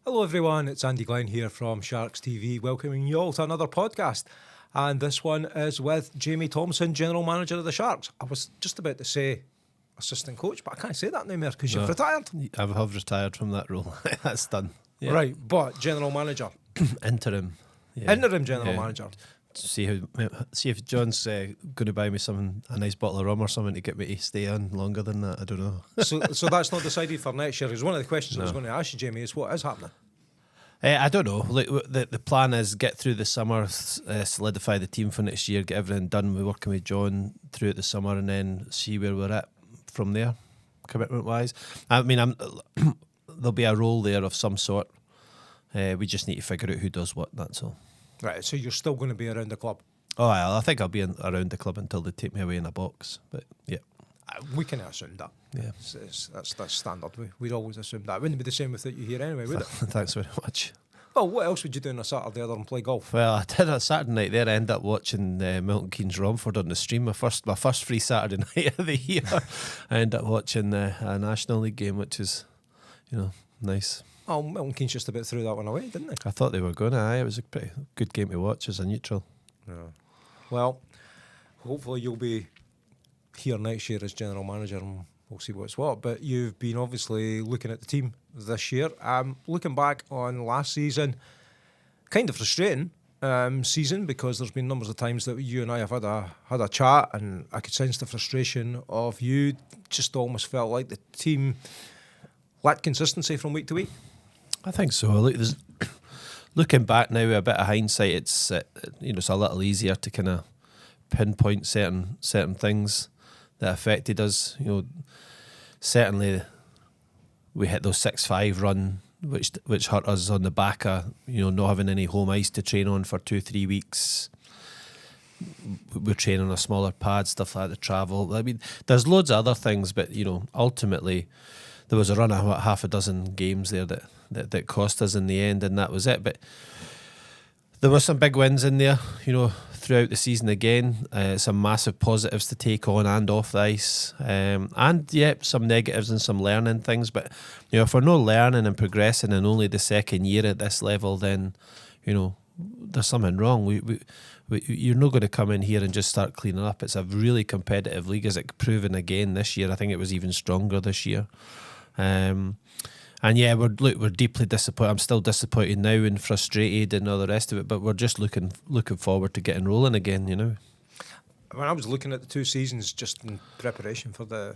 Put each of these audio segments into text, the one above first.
Hello everyone, it's Andy Glenn here from Sharks TV, welcoming you all to another podcast. And this one is with Jaime Thomson, General Manager of the Sharks. I was just about to say assistant coach, but I can't say that no more because you've retired. I have retired from that role. That's done. Yeah. Right, but General Manager. Interim. Yeah. Interim General Manager. See if John's going to buy me a nice bottle of rum or something to get me to stay on longer than that. I don't know. So that's not decided for next year. Because one of the questions I was going to ask you, Jaime, is what is happening? I don't know. Like, the plan is get through the summer, solidify the team for next year, get everything done. We're working with John throughout the summer, and then see where we're at from there, commitment wise. I mean, there'll be a role there of some sort. We just need to figure out who does what. That's all. Right, so you're still going to be around the club? Oh, I think I'll be around the club until they take me away in a box. But yeah, we can assume that. Yeah, that's standard. We'd always assume that. It wouldn't be the same without you here anyway, would it? Thanks very much. Well, what else would you do on a Saturday other than play golf? Well, I did a Saturday night there. I ended up watching Milton Keynes Romford on the stream. My first free Saturday night of the year. I ended up watching a National League game, which is, nice. Oh, Milton Keynes just about threw that one away, didn't they? I thought they were going to. It was a pretty good game to watch as a neutral. Yeah. Well, hopefully you'll be here next year as General Manager and we'll see what's what. But you've been obviously looking at the team this year. Looking back on last season, kind of frustrating season because there's been numbers of times that you and I have had a chat and I could sense the frustration of you. Just almost felt like the team lacked consistency from week to week. I think so. Looking back now, a bit of hindsight, it's it's a little easier to kind of pinpoint certain things that affected us. Certainly we hit those 6-5 run, which hurt us on the back of not having any home ice to train on for 2-3 weeks. We're training on a smaller pad, stuff like the travel. I mean, there's loads of other things, but ultimately there was a run of half a dozen games there that cost us in the end, and that was it. But there were some big wins in there, throughout the season again. Some massive positives to take on and off the ice. And some negatives and some learning things. But, if we're not learning and progressing in only the second year at this level, then, there's something wrong. You're not going to come in here and just start cleaning up. It's a really competitive league, as it's proven again this year. I think it was even stronger this year. We're deeply disappointed. I'm still disappointed now and frustrated and all the rest of it, but we're just looking forward to getting rolling again, When I was looking at the two seasons just in preparation for the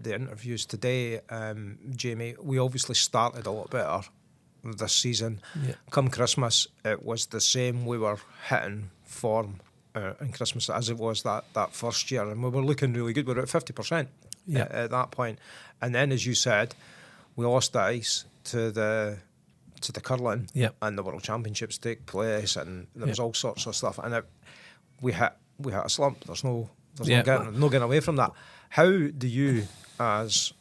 interviews today, Jaime, we obviously started a lot better this season. Yeah. Come Christmas, it was the same. We were hitting form in Christmas as it was that first year, and we were looking really good. We were at 50% at that point. And then, as you said, we lost the ice to the curling, and the World Championships take place, and there was all sorts of stuff, and we hit a slump. There's no getting away from that. How do you, as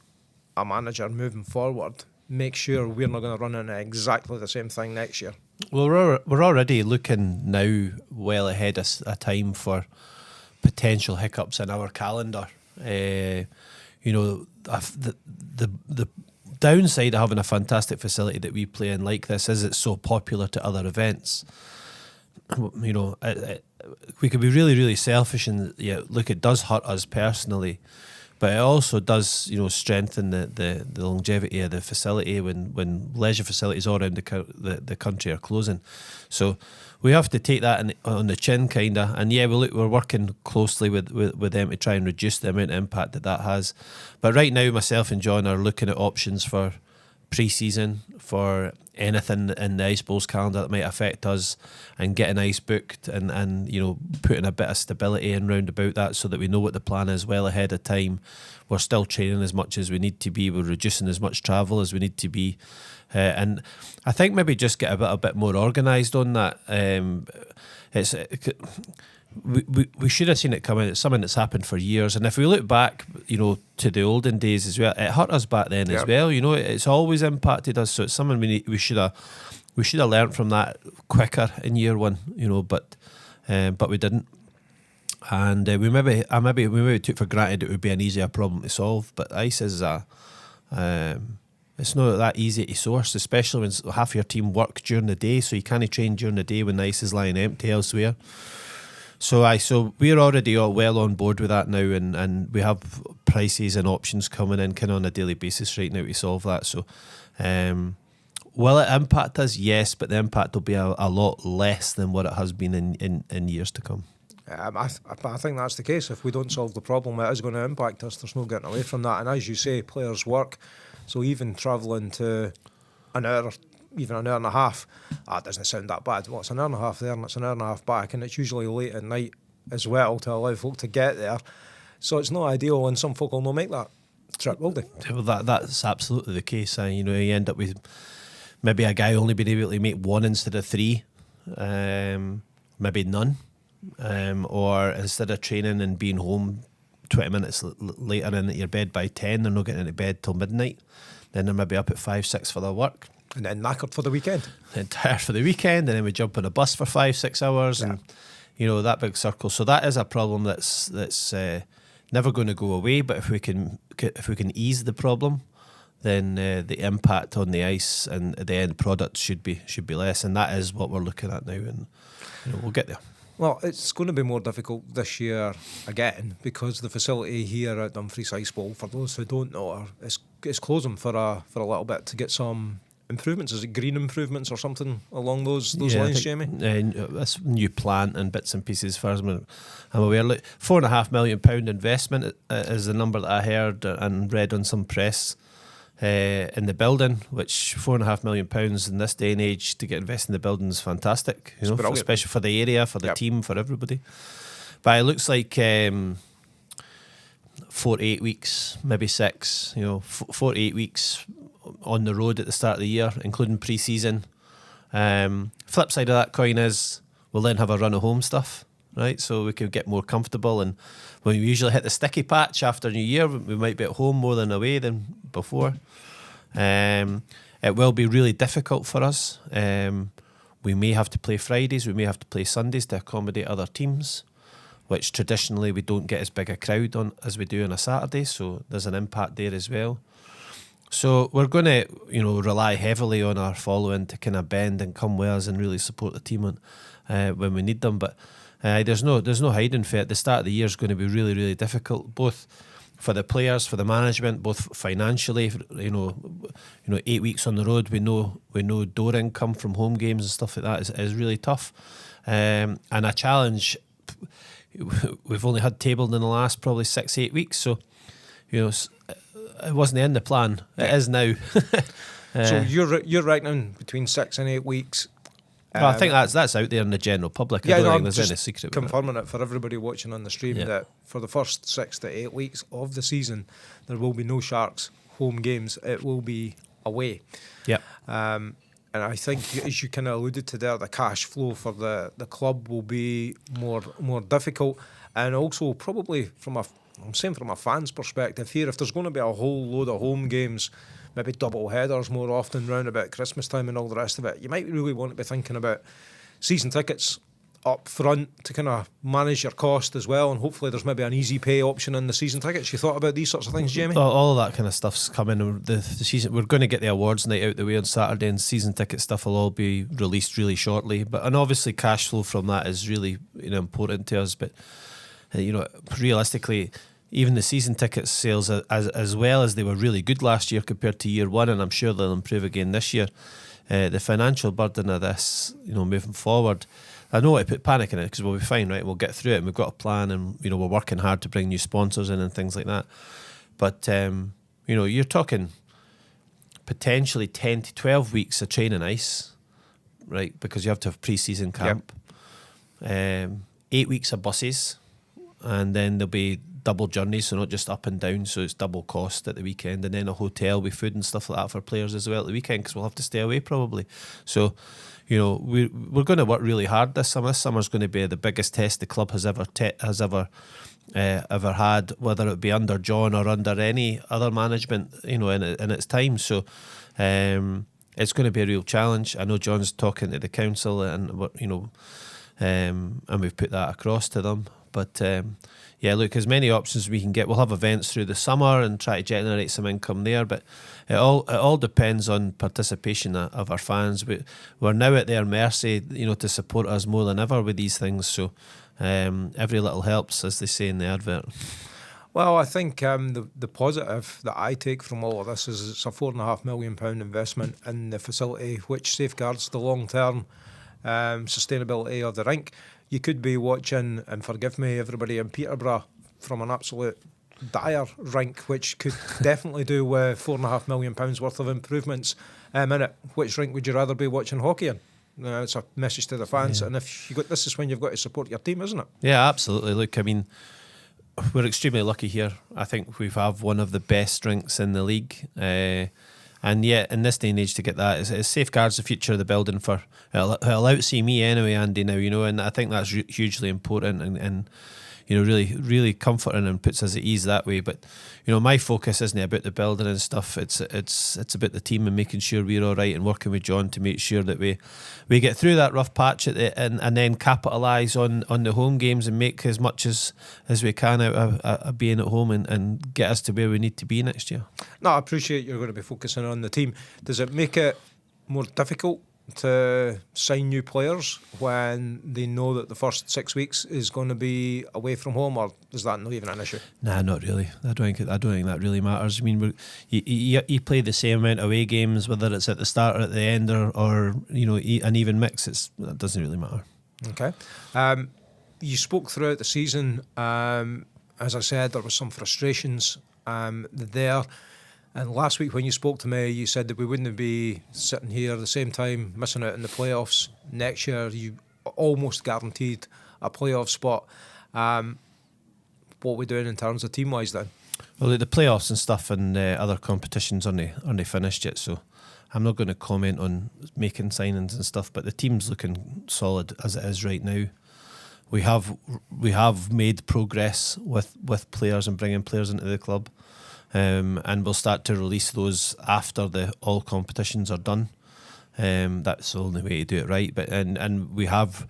a manager moving forward, make sure we're not going to run into exactly the same thing next year? Well, we're already looking now well ahead of a time for potential hiccups in our calendar. The downside of having a fantastic facility that we play in like this is it's so popular to other events. We could be really, really selfish and look, it does hurt us personally, but it also does strengthen the longevity of the facility when leisure facilities all around the country are closing. So we have to take that on the chin, kind of. And we're working closely with them to try and reduce the amount of impact that has. But right now, myself and John are looking at options for pre-season, for anything in the Ice Bowls calendar that might affect us, and getting ice booked and putting a bit of stability in round about that so that we know what the plan is well ahead of time. We're still training as much as we need to be. We're reducing as much travel as we need to be. And I think maybe just get a bit more organised on that. We should have seen it coming. It's something that's happened for years. And if we look back, to the olden days as well, it hurt us back then as well. It's always impacted us. So it's something we should have learned from that quicker in year one. But we didn't. And we maybe took for granted it would be an easier problem to solve. But ice is it's not that easy to source, especially when half your team work during the day, so you can't train during the day when the ice is lying empty elsewhere. So we're already all well on board with that now, and we have prices and options coming in kind of on a daily basis right now to solve that. So will it impact us? Yes, but the impact will be a lot less than what it has been in years to come. I think that's the case. If we don't solve the problem, it is going to impact us. There's no getting away from that. And as you say, players work. So even travelling to an hour, even an hour and a half, it doesn't sound that bad. Well, it's an hour and a half there and it's an hour and a half back, and it's usually late at night as well to allow folk to get there. So it's not ideal, and some folk will not make that trip, will they? Well, that's absolutely the case. You end up with maybe a guy only being able to make one instead of three, maybe none. Or instead of training and being home 20 minutes later and at your bed by 10, they're not getting into bed till midnight. Then they're maybe up at 5, 6 for their work. And then knackered for the weekend. Then tired for the weekend, and then we jump on a bus for 5, 6 hours, and that big circle. So that is a problem that's never going to go away. But if we can ease the problem, then the impact on the ice and the end product should be less, and that is what we're looking at now, and we'll get there. Well, it's going to be more difficult this year again, because the facility here at Dumfries Ice Bowl, for those who don't know, is closing for a little bit to get some improvements. Is it green improvements or something along those lines, Jamie? This new plant and bits and pieces, as far as I'm aware. Like £4.5 million investment is the number that I heard and read on some press in the building, which £4.5 million in this day and age to get invested in the building is fantastic, especially for the area, for the team, for everybody. But it looks like 4 to 8 weeks, maybe 6, 4 to 8 weeks on the road at the start of the year, including pre-season. Flip side of that coin is we'll then have a run of home stuff, right? So we can get more comfortable, and when we usually hit the sticky patch after New Year, we might be at home more than away than before. It will be really difficult for us. We may have to play Fridays, we may have to play Sundays to accommodate other teams, which traditionally we don't get as big a crowd on as we do on a Saturday, so there's an impact there as well. So we're going to, rely heavily on our following to kind of bend and come with us and really support the team when we need them. But there's no hiding for it. The start of the year is going to be really, really difficult, both for the players, for the management, both financially. 8 weeks on the road, we know door income from home games and stuff like that is really tough, and a challenge. We've only had tabled in the last probably 6-8 weeks, so it wasn't in the plan. It is now. So you're reckoning between 6 and 8 weeks. Well, I think that's out there in the general public. I don't think there's any secret. Confirming it for everybody watching on the stream that for the first 6 to 8 weeks of the season, there will be no Sharks home games. It will be away. Yep. And I think, as you kind of alluded to there, the cash flow for the club will be more difficult, and also probably from a fan's perspective here, if there's going to be a whole load of home games, maybe double headers more often round about Christmas time and all the rest of it, you might really want to be thinking about season tickets up front to kind of manage your cost as well, and hopefully there's maybe an easy pay option in the season tickets. You thought about these sorts of things, Jamie? All of that kind of stuff's coming. The season, we're going to get the awards night out the way on Saturday, and season ticket stuff will all be released really shortly. And obviously cash flow from that is really important to us. But realistically, even the season ticket sales, as well as they were really good last year compared to year one, and I'm sure they'll improve again this year. The financial burden of this, moving forward, I know I put panic in it because we'll be fine, right? We'll get through it, and we've got a plan, and we're working hard to bring new sponsors in and things like that. But you're talking potentially 10 to 12 weeks of training ice, right? Because you have to have pre-season camp. Yep. 8 weeks of buses, and then there'll be double journeys, so not just up and down, so it's double cost at the weekend, and then a hotel with food and stuff like that for players as well at the weekend, because we'll have to stay away probably. So we're going to work really hard this summer. This summer's going to be the biggest test the club has ever had, whether it be under John or under any other management in its time. So it's going to be a real challenge. I know John's talking to the council, and we've put that across to them. But yeah, look, as many options we can get. We'll have events through the summer and try to generate some income there. But it all depends on participation of our fans. We're now at their mercy, to support us more than ever with these things. So every little helps, as they say in the advert. Well, I think the positive that I take from all of this is it's a £4.5 million investment in the facility, which safeguards the long-term sustainability of the rink. You could be watching, and forgive me, everybody in Peterborough, from an absolute dire rink, which could definitely do with £4.5 million worth of improvements in it. Which rink would you rather be watching hockey in? It's a message to the fans, and if this is when you've got to support your team, isn't it? Yeah, absolutely. Look, I mean, we're extremely lucky here. I think we have one of the best rinks in the league. And yet, in this day and age, to get that, it safeguards the future of the building for. It'll outsee me anyway, Andy, now, and I think that's hugely important and really, really comforting and puts us at ease that way. But, my focus isn't about the building and stuff. It's about the team and making sure we're all right and working with John to make sure that we get through that rough patch and then capitalise on the home games and make as much as we can out of being at home and get us to where we need to be next year. No, I appreciate you're going to be focusing on the team. Does it make it more difficult to sign new players when they know that the first 6 weeks is going to be away from home, or is that not even an issue? Nah, not really. I don't think that really matters. I mean, you play the same amount of away games, whether it's at the start or at the end, or an even mix. That doesn't really matter. Okay. You spoke throughout the season. As I said, there was some frustrations there. And last week when you spoke to me, you said that we wouldn't be sitting here at the same time missing out in the playoffs next year. You almost guaranteed a playoff spot. What are we doing in terms of team-wise then? Well, the playoffs and stuff and other competitions aren't finished yet, so I'm not going to comment on making signings and stuff, but the team's looking solid as it is right now. We have made progress with players and bringing players into the club. And we'll start to release those after all competitions are done. That's the only way to do it right. But and we have,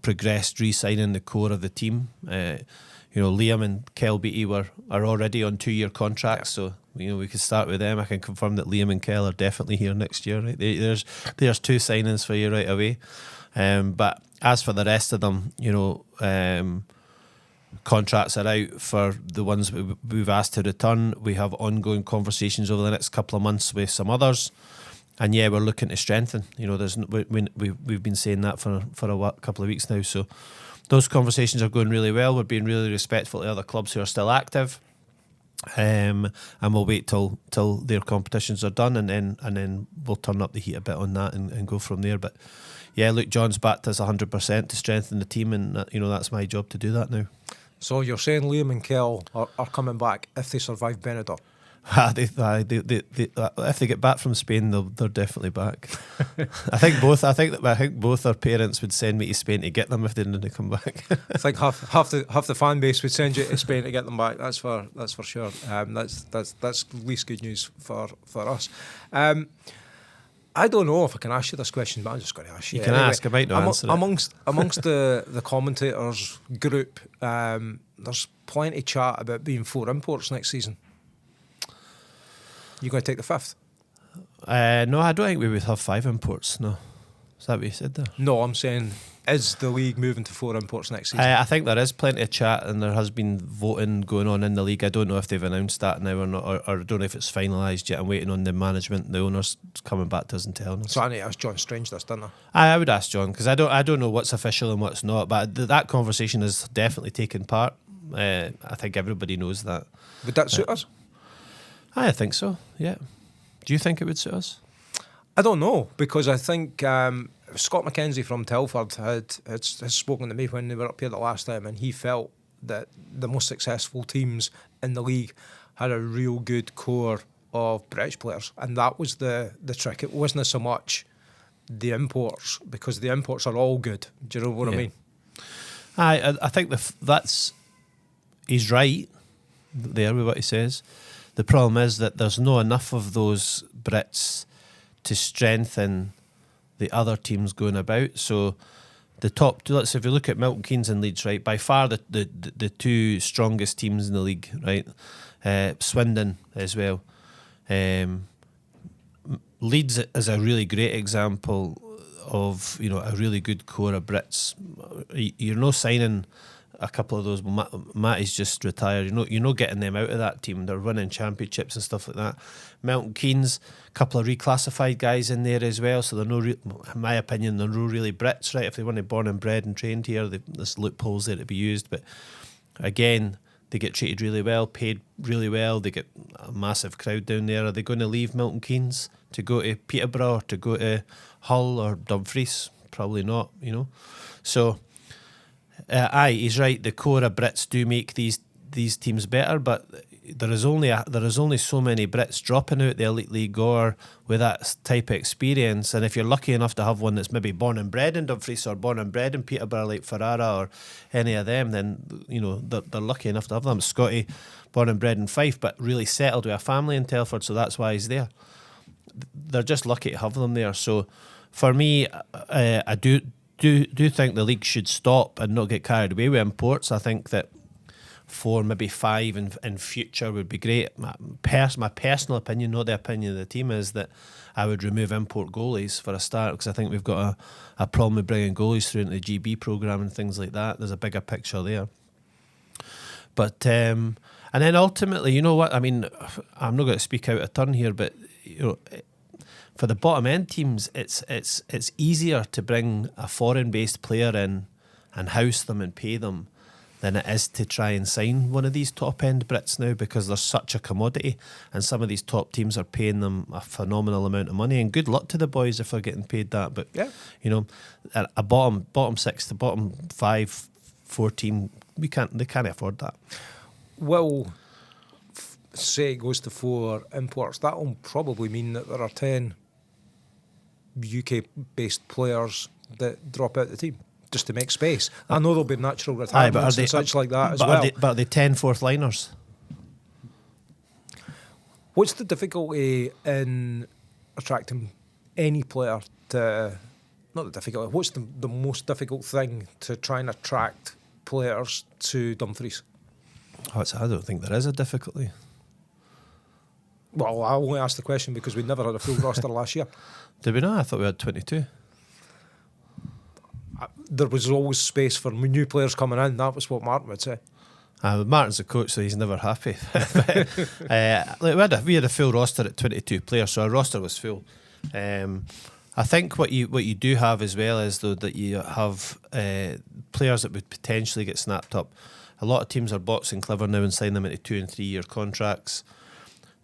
progressed re-signing the core of the team. Liam and Kel Beattie are already on 2-year contracts, so we could start with them. I can confirm that Liam and Kel are definitely here next year. Right, there's 2 signings for you right away. But as for the rest of them, contracts are out for the ones we've asked to return. We have ongoing conversations over the next couple of months with some others, and we're looking to strengthen. We've been saying that for a couple of weeks now. So those conversations are going really well. We're being really respectful to other clubs who are still active, and we'll wait till their competitions are done, and then we'll turn up the heat a bit on that and go from there. But yeah, look, John's backed us 100% to strengthen the team, and that's my job to do that now. So you're saying Liam and Kel are coming back if they survive Benidorm? If they get back from Spain, they're definitely back. I think both their parents would send me to Spain to get them if they didn't come back. I think half the fan base would send you to Spain to get them back. That's for sure. That's least good news for us. I don't know if I can ask you this question, but I'm just going to ask you. You can ask. I might not answer it. Amongst the commentators group, there's plenty of chat about being 4 imports next season. You going to take the 5th? No, I don't think we would have 5 imports. No, is that what you said there? No, I'm saying, is the league moving to 4 imports next season? I think there is plenty of chat, and there has been voting going on in the league. I don't know if they've announced that now or not, or I don't know if it's finalised yet. I'm waiting on the management, the owners coming back to us and telling us. So I need to ask John Strange this, didn't I? I would ask John, because I don't know what's official and what's not, but that conversation has definitely taken part. I think everybody knows that. Would that suit us? I think so, yeah. Do you think it would suit us? I don't know, because I think Scott McKenzie from Telford had spoken to me when they were up here the last time, and he felt that the most successful teams in the league had a real good core of British players, and that was the trick. It wasn't so much the imports, because the imports are all good. Do you know what I mean? I think he's right there with what he says. The problem is that there's not enough of those Brits to strengthen the other teams going about. So the top two, let's say if you look at Milton Keynes and Leeds, right, by far the two strongest teams in the league, right? Swindon as well. Leeds is a really great example of, you know, a really good core of Brits. You're not signing a couple of those. Matty's just retired. You're not getting them out of that team. They're winning championships and stuff like that. Milton Keynes, a couple of reclassified guys in there as well. So they're no, in my opinion, they're no really Brits, right? If they weren't born and bred and trained here, there's loopholes there to be used. But again, they get treated really well, paid really well. They get a massive crowd down there. Are they going to leave Milton Keynes to go to Peterborough or to go to Hull or Dumfries? Probably not, you know. So, he's right. The core of Brits do make these teams better, but there is only so many Brits dropping out the Elite League or with that type of experience. And if you're lucky enough to have one that's maybe born and bred in Dumfries or born and bred in Peterborough, like Ferrara or any of them, then you know they're lucky enough to have them. Scotty, born and bred in Fife, but really settled with a family in Telford, so that's why he's there. They're just lucky to have them there. So for me, I do think the league should stop and not get carried away with imports. I think that 4, maybe 5 in future would be great. My personal opinion, not the opinion of the team, is that I would remove import goalies for a start, because I think we've got a problem with bringing goalies through into the GB programme and things like that. There's a bigger picture there. But and then ultimately, you know what? I mean, I'm not going to speak out of turn here, but you know, for the bottom end teams, it's easier to bring a foreign based player in and house them and pay them than it is to try and sign one of these top end Brits now, because they're such a commodity, and some of these top teams are paying them a phenomenal amount of money. And good luck to the boys if they're getting paid that. But yeah, you know, a bottom 6 to bottom 5, 4 team, they can't afford that. Well, say it goes to 4 imports, that will probably mean that there are 10 UK-based players that drop out the team just to make space. I know there'll be natural retirements and such like that as well. But are they 10 fourth-liners? What's the difficulty in attracting any player to... Not the difficulty, what's the most difficult thing to try and attract players to Dumfries? I don't think there is a difficulty. Well, I only asked the question because we never had a full roster last year. Did we not? I thought we had 22. There was always space for new players coming in. That was what Martin would say. Martin's the coach, so he's never happy. We had a full roster at 22 players, so our roster was full. I think what you do have as well is, though, that you have players that would potentially get snapped up. A lot of teams are boxing clever now and sign them into 2 and 3 year contracts.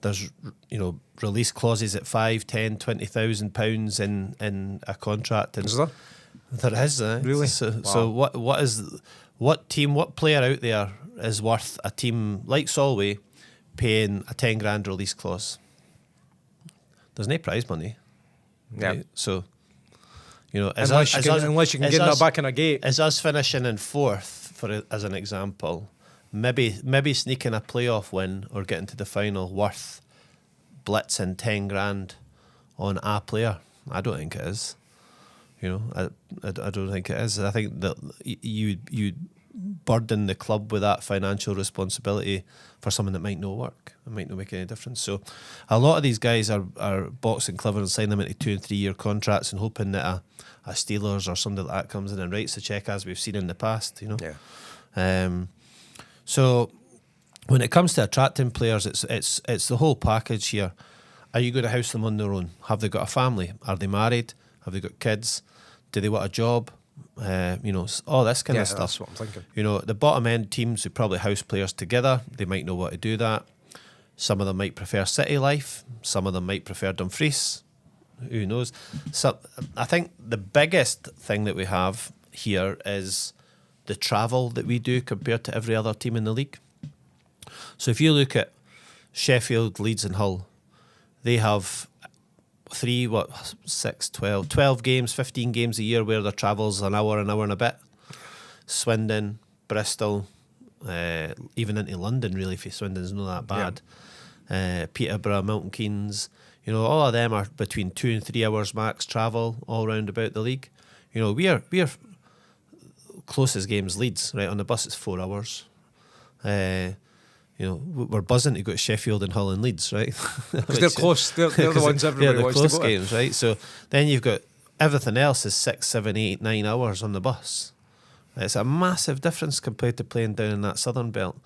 There's, you know, release clauses at 5, 10, 20,000 pounds in a contract. And is there? There is, really. So what player out there is worth a team like Solway paying a 10 grand release clause? There's no prize money. Yeah. Right? So, you know, unless you can get that back in a gate. Is us finishing in 4th, as an example, maybe sneaking a playoff win or getting to the final worth blitzing 10 grand on a player? I don't think it is. You know, I don't think it is. I think that you burden the club with that financial responsibility for something that might not work. It might not make any difference. So a lot of these guys are boxing clever and signing them into 2 and 3 year contracts and hoping that a Steelers or somebody like that comes in and writes the check, as we've seen in the past, you know. Yeah. So when it comes to attracting players, it's the whole package here. Are you going to house them on their own? Have they got a family? Are they married? Have they got kids? Do they want a job? You know, all this kind of stuff. That's what I'm thinking. You know, the bottom end teams would probably house players together. They might know what to do that. Some of them might prefer city life. Some of them might prefer Dumfries. Who knows? So I think the biggest thing that we have here is the travel that we do compared to every other team in the league. So if you look at Sheffield, Leeds and Hull, they have 12 games, 15 games a year where their travel's an hour and a bit. Swindon, Bristol, even into London, really, if Swindon's not that bad. Yeah. Peterborough, Milton Keynes, you know, all of them are between 2 and 3 hours max travel all round about the league. You know, we're closest game's Leeds, right? On the bus, it's 4 hours. We're buzzing to go to Sheffield and Hull and Leeds, right? Because they're close. They're the ones everybody wants to go to. They're close games, right? So then you've got everything else is 6, 7, 8, 9 hours on the bus. It's a massive difference compared to playing down in that southern belt.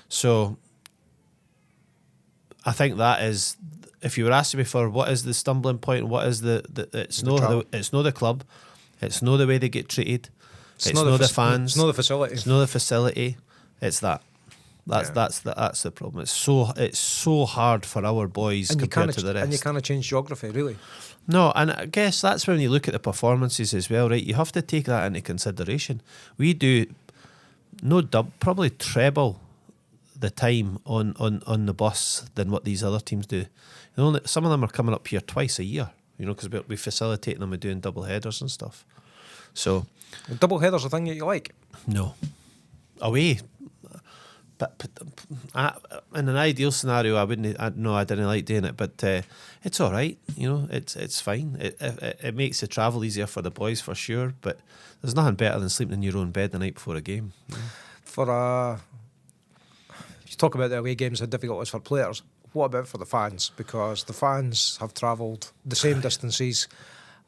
So I think that is, if you were asking me for what is the stumbling point, what is it's not the club, it's not the way they get treated, it's not the fans, it's not the facility, it's not the facility, it's that. That's the problem. It's so hard for our boys compared to the rest. And you can't change geography, really. No, and I guess that's when you look at the performances as well, right? You have to take that into consideration. We do probably treble the time on the bus than what these other teams do. Some of them are coming up here twice a year, because we facilitate them with doing double headers and stuff. So, double headers a thing that you like? No, away. But in an ideal scenario, I didn't like doing it. But it's all right, it's fine. It makes the travel easier for the boys for sure. But there's nothing better than sleeping in your own bed the night before a game. You talk about the away games, how difficult it is for players. What about for the fans? Because the fans have travelled the same distances.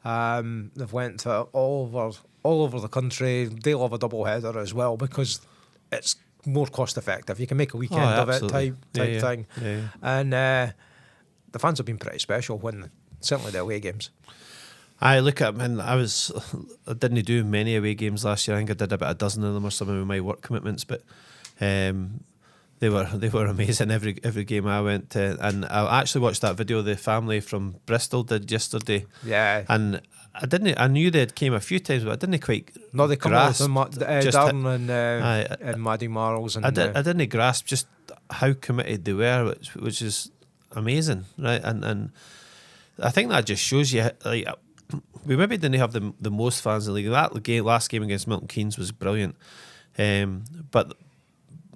They've went to all over the country. They love a double header as well because it's more cost effective. You can make a weekend of it type thing. Yeah. And the fans have been pretty special certainly the away games. I look at them, and I didn't do many away games last year. I think I did about a dozen of them or something with my work commitments, but they were amazing every game I went to. And I actually watched that video the family from Bristol did yesterday. Yeah. And I knew they'd came a few times, but I didn't quite. No, they come out with Darren and Maddie Marles. And I didn't grasp just how committed they were, which is amazing, right? And I think that just shows you, like, we maybe didn't have the most fans in the league. That last game against Milton Keynes was brilliant, but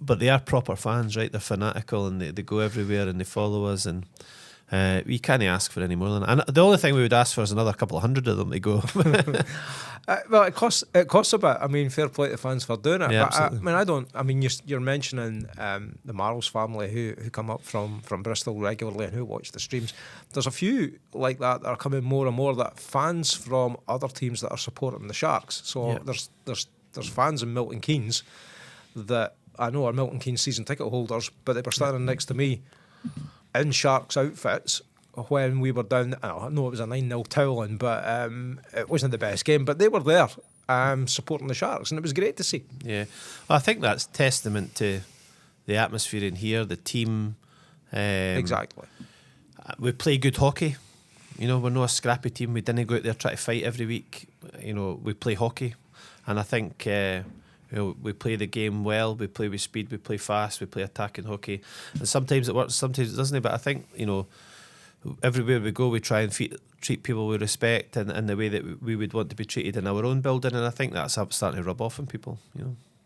they are proper fans, right? They're fanatical and they go everywhere and they follow us, and we can't ask for any more than that. And the only thing we would ask for is another couple of hundred of them to go. Well, it costs a bit. I mean, fair play to the fans for doing it. Yeah, but absolutely. You're mentioning the Marles family who come up from Bristol regularly and who watch the streams. There's a few like that are coming more and more, that fans from other teams that are supporting the Sharks. So there's fans in Milton Keynes that I know are Milton Keynes season ticket holders, but they were standing next to me in Sharks outfits when we were down. I know it was a 9-0 towelling, but it wasn't the best game. But they were there supporting the Sharks, and it was great to see. Yeah, well, I think that's testament to the atmosphere in here, the team. Exactly. We play good hockey. We're not a scrappy team. We didn't go out there try to fight every week. We play hockey, and I think. We play the game well, we play with speed, we play fast, we play attacking hockey. And sometimes it works, sometimes it doesn't. But I think, everywhere we go, we try and treat people with respect and the way that we would want to be treated in our own building. And I think that's starting to rub off on people,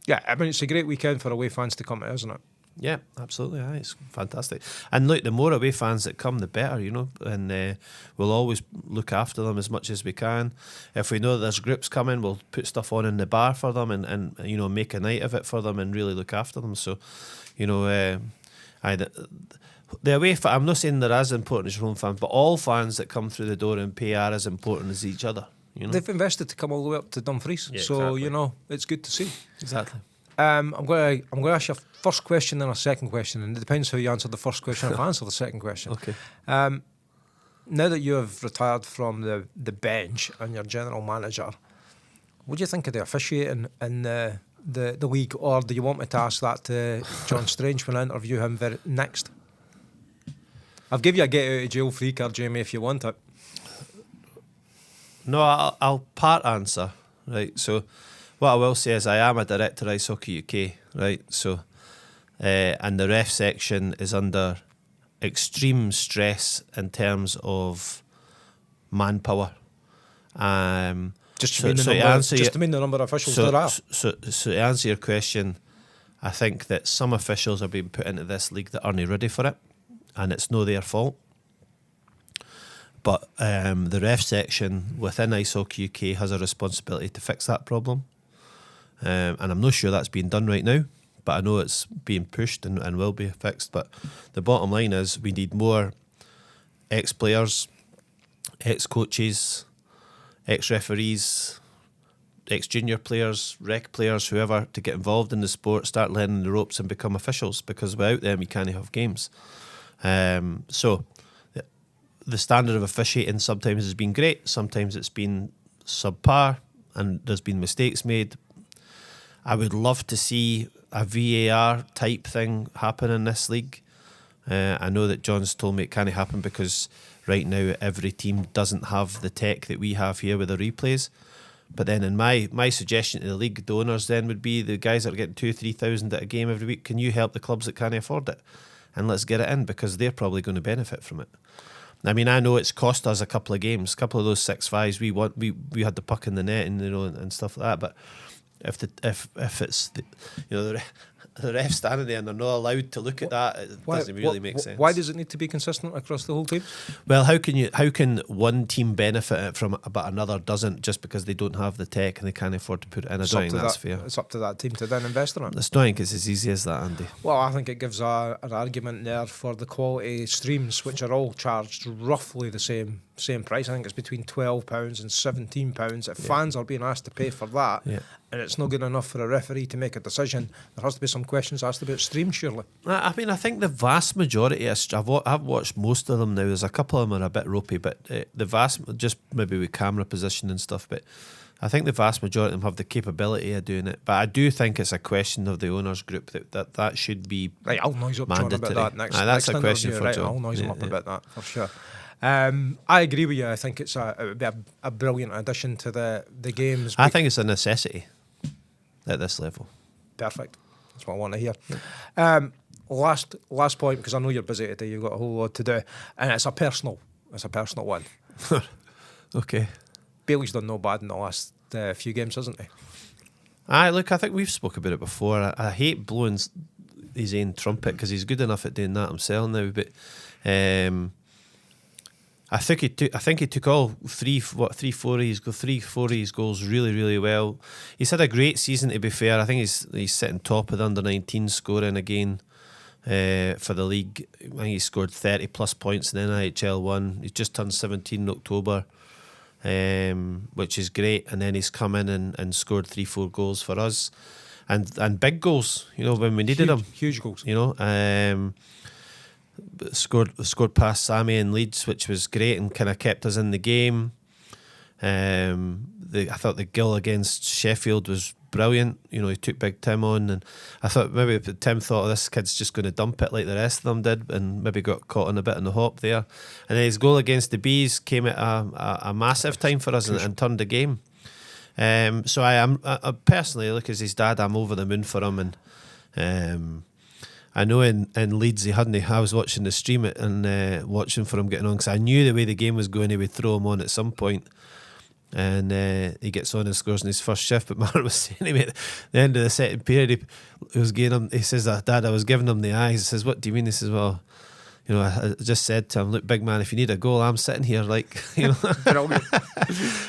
Yeah, it's a great weekend for away fans to come to, isn't it? Yeah, absolutely. Aye, it's fantastic. And look, the more away fans that come, the better, and we'll always look after them as much as we can. If we know that there's groups coming, we'll put stuff on in the bar for them and make a night of it for them and really look after them. So, the away I'm not saying they're as important as your home fans, but all fans that come through the door and pay are as important as each other. They've invested to come all the way up to Dumfries, so exactly. It's good to see. Exactly. I'm going to ask you a first question and a second question, and it depends how you answer the first question. I'll answer the second question. Okay. Now that you have retired from the bench and you're general manager, what do you think of the officiating in the league, or do you want me to ask that to John Strange when I interview him next? I'll give you a get out of jail free card, Jamie, if you want it. No, I'll part answer, right? So what I will say is I am a director of Ice Hockey UK, right? So, and the ref section is under extreme stress in terms of manpower. Just to mean the number of officials there are. So to answer your question, I think that some officials are being put into this league that aren't ready for it, and it's no their fault. But the ref section within Ice Hockey UK has a responsibility to fix that problem. And I'm not sure that's being done right now, but I know it's being pushed and will be fixed. But the bottom line is we need more ex-players, ex-coaches, ex-referees, ex-junior players, rec players, whoever, to get involved in the sport, start learning the ropes and become officials, because without them you can't have games. So the standard of officiating sometimes has been great, sometimes it's been subpar, and there's been mistakes made. I would love to see a VAR type thing happen in this league. I know that John's told me it can't happen because right now every team doesn't have the tech that we have here with the replays. But then in my suggestion to the league, the owners then would be the guys that are getting 2,000-3,000 at a game every week. Can you help the clubs that can't afford it? And let's get it in, because they're probably going to benefit from it. I mean, I know it's cost us a couple of games, a couple of those 6-5s. We had the puck in the net and stuff like that. But if it's the ref standing there and they're not allowed to look at that, it doesn't really make sense. Why does it need to be consistent across the whole team? Well, how can one team benefit from it but another doesn't, just because they don't have the tech and they can't afford to put it in? I don't think that's fair. It's up to that team to then invest in it. I don't think it's as easy as that, Andy. Well, I think it gives an argument there for the quality streams, which are all charged roughly the same price. I think it's between £12 and £17. If fans are being asked to pay for that, and it's not good enough for a referee to make a decision, there has to be some questions asked about streams, surely. I mean, I think the vast majority, I've watched most of them now. There's a couple of them are a bit ropey, but the vast, just maybe with camera position and stuff, but I think the vast majority of them have the capability of doing it. But I do think it's a question of the owners group that should be right. I'll noise up John about that next. That's a question for John. I'll noise him up about that for sure. I agree with you. I think it would be a brilliant addition to the games. I think it's a necessity at this level. Perfect. That's what I want to hear. Last point, because I know you're busy today. You've got a whole lot to do, and it's a personal one. Okay. Bailey's done no bad in the last few games, hasn't he? Look, I think we've spoke about it before. I hate blowing his own trumpet because he's good enough at doing that himself now. But I think he took all three, four of his goals really, really well. He's had a great season, to be fair. I think he's sitting top of the under-19 scoring again for the league. I think he scored 30 plus points in NHL 1. He's just turned 17 in October, which is great. And then he's come in and scored 3-4 goals for us, and big goals. You know, when we needed them, huge goals. You know. Scored past Sammy in Leeds, which was great and kind of kept us in the game. I thought the goal against Sheffield was brilliant. You know, he took Big Tim on, and I thought maybe Tim thought this kid's just going to dump it like the rest of them did, and maybe got caught on a bit in the hop there. And then his goal against the Bees came at a massive time for us and turned the game. So I personally, look, as his dad, I'm over the moon for him, and I know in Leeds he hadn't. I was watching the stream and watching for him getting on, because I knew the way the game was going, he would throw him on at some point. And he gets on and scores in his first shift. But Mark was saying to me at the end of the second period, he was giving him. He says, "Dad, I was giving him the eyes." He says, "What do you mean?" He says, "Well, you know, I just said to him, look, big man, if you need a goal, I'm sitting here, like, you know."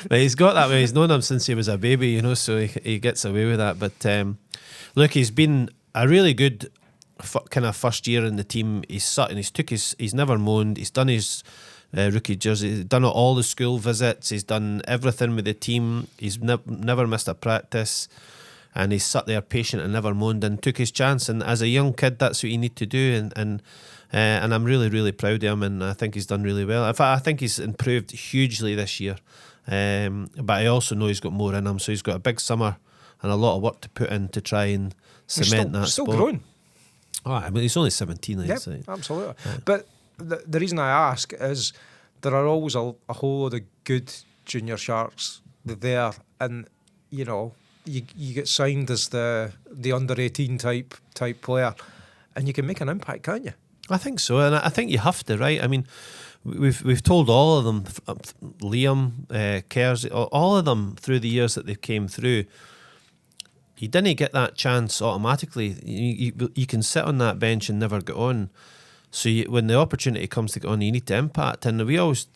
But he's got that way. He's known him since he was a baby, you know, so he gets away with that. But look, he's been a really good kind of first year in the team. He's never moaned. He's done his rookie jersey. He's done all the school visits. He's done everything with the team. He's never missed a practice, and he's sat there patient and never moaned and took his chance. And as a young kid, that's what you need to do. And I'm really, really proud of him, and I think he's done really well. In fact, I think he's improved hugely this year. But I also know he's got more in him, so he's got a big summer and a lot of work to put in to try and cement that still spot. Growing. Oh, I mean, he's only 17. Yeah, absolutely. But the reason I ask is there are always a whole lot of good junior sharks there, and you know, you get signed as the under 18 type player, and you can make an impact, can't you? I think so, and I think you have to, right? I mean, we've told all of them, Liam, Kers, all of them through the years that they came through. You didn't get that chance automatically. You can sit on that bench and never get on. So when the opportunity comes to get on, you need to impact. And we always,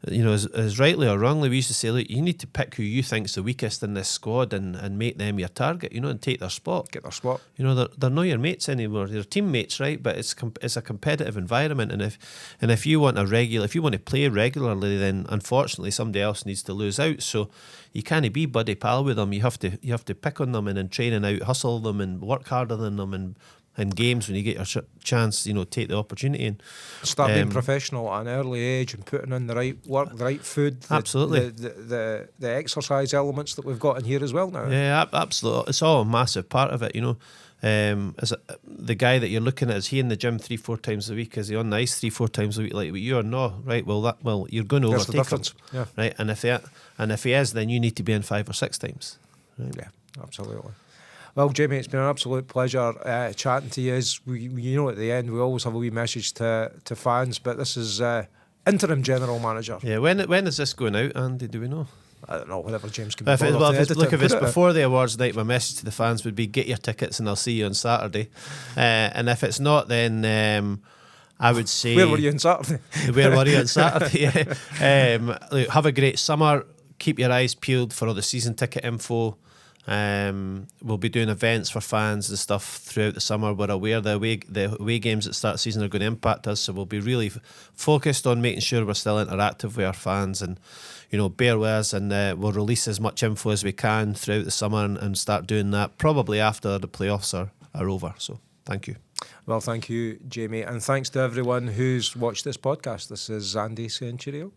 as rightly or wrongly, we used to say, look, you need to pick who you think's the weakest in this squad and make them your target, and take their spot. Get their spot. They're not your mates anymore. They're teammates, right? But it's a competitive environment, and if you want to play regularly, then unfortunately somebody else needs to lose out. So you can't be buddy pal with them. You have to pick on them and in training out hustle them and work harder than them and. In games, when you get your chance, take the opportunity and start being professional at an early age and putting in the right work, the right food, absolutely, the exercise elements that we've got in here as well now. Yeah, absolutely. It's all a massive part of it, the guy that you're looking at, is he in the gym 3-4 times a week? Is he on the ice 3-4 times a week like you or no? Right. Well, you're going to That's overtake the difference. him, yeah. Right. And if he is, then you need to be in 5 or 6 times. Right? Yeah, absolutely. Well, Jamie, it's been an absolute pleasure chatting to you. At the end, we always have a wee message to fans, but this is interim general manager. Yeah, when is this going out, Andy? Do we know? I don't know, whatever James can be if bothered it's before the awards night, my message to the fans would be get your tickets and I'll see you on Saturday. And if it's not, then I would say... Where were you on Saturday? Where were you on Saturday? Have a great summer. Keep your eyes peeled for all the season ticket info. We'll be doing events for fans and stuff throughout the summer. We're aware the away games at start of the season are going to impact us, so we'll be really focused on making sure we're still interactive with our fans and bear with us, and we'll release as much info as we can throughout the summer and start doing that probably after the playoffs are over. So thank you. Well, thank you, Jamie, and thanks to everyone who's watched this podcast. This is Andy saying cheerio.